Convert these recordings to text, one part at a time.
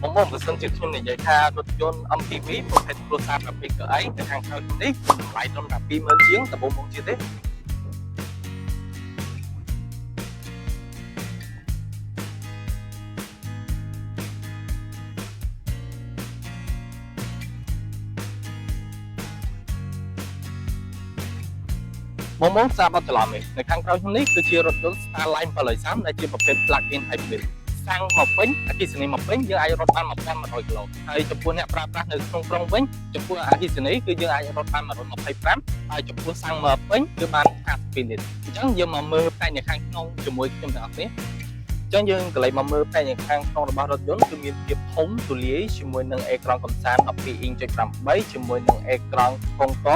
បងប្អូនប្រសិនជាខ្ញុំនិយាយថារថយន្ត MPV ប្រភេទគ្រួសារប្រភេទកៅអីនៅខាងក្រៅនេះតម្លៃត្រឹមតែ20000ជាងតើបងប្អូនជឿទេបងប្អូនស្ដាប់អត់ច្រឡំទេនៅខាងក្រៅខ្ញុំនេះគឺជារថយន្ត Starline 730ដែលជាប្រភេទ plug-in hybrid សាំងមកពេញអគ្គិសនីមកពេញយើងអាចរត់បាន1100គីឡូហើយចំពោះអ្នកប្រើប្រាស់នៅក្នុងក្រុងវិញចំពោះអគ្គិសនីគឺយើងអាចរត់បាន125ហើយចំពោះសាំងមកពេញគឺបាន52លីត្រអញ្ចឹងយើងមកមើលផ្នែកនៅខាងក្នុងជាមួយខ្ញុំទាំងអស់គ្នាអញ្ចឹងយើងកន្លែងមកមើលផ្នែកនៅខាងក្នុងរបស់រថយន្តគឺមានភាពធំទូលាយជាមួយនឹងអេក្រង់កំសាន្ត12អ៊ីង.8ជាមួយនឹងអេក្រង់កុងត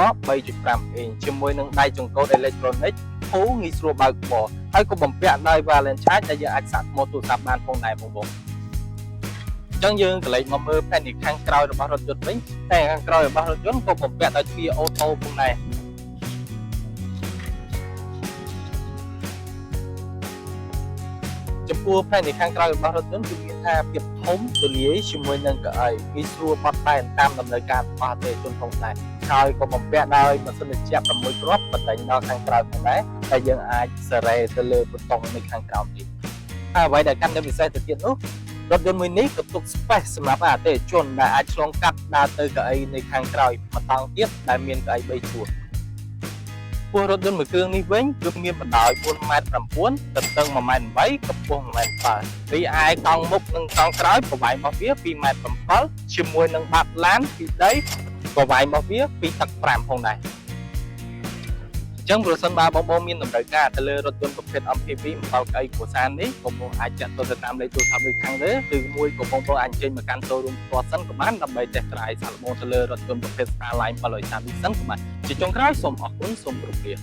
3.5អ៊ីងជាមួយនឹងដៃចង្កូតអេឡិចត្រូនិកធូរងាយស្រួលបើកបរហើយក៏បំពាក់ដោយ Valence Charge ដែលយើងអាចសាកថ្មទូរស័ព្ទបានផងដែរបងប្អូនអញ្ចឹងយើងកន្លែងមកមើលផ្នែកនេះខាងក្រោយរបស់រថយន្តវិញតែខាងក្រោយរបស់រថយន្តក៏បំពាក់ដោយទ្វារអូតូផងដែរចំពោះផ្នែកនេះខាងក្រោយរបស់រថយន្តគឺមានថាភាពធំទូលាយជាមួយនឹងកៅអីងាយស្រួលបត់បែនតាមដំណើរការរបស់អតិថិជនផងដែរហើយក៏បំពាក់ដោយម៉ាស៊ីនត្រជាក់6គ្រាប់បណ្ដាញដល់ខាងក្រៅផងដែរដែលយើងអាចសារ៉េទៅលើប៊ូតុងនៅខាងក្រោមនេះហើយអ្វីដែលកាន់តែពិសេសទៅទៀតនោះរថយន្តមួយនេះក៏ទុក space សម្រាប់អតិថិជនដែលអាចឆ្លងកាត់ដើរទៅកៅអីនៅខាងក្រោយម្ដងទៀតដែលមានកៅអី3ជួរពោះរថយន្តមួយគ្រឿងនេះវិញគឺមានបណ្ដោយ 4.9 m ទទឹង 1.8 m កម្ពស់ 1.7 m រីឯកង់មុខនិងកង់ក្រោយប្រវែងរបស់វា 2.7 m ជាមួយនឹងបាតឡានពីដីប្រវែងរបស់វាពីទឹក5ផងដែរអញ្ចឹងប្រសិនបើបងប្អូនមានតម្រូវការទៅលើរថយន្តប្រភេទ MPV 7កៅអីគ្រួសារនេះបងប្អូនអាចចាក់ទៅតាមលេខទូរស័ព្ទដូចខាងលើឬមួយក៏បងប្អូនអាចចេញមកកាន់ showroom ផ្ទាល់សិនក៏បានដើម្បីតេស្តdrive សាកល្បងទៅលើរថយន្តប្រភេទ Starline 730នេះសិនក៏បានជាចុងក្រោយសូមអរគុណសូមគោរពលា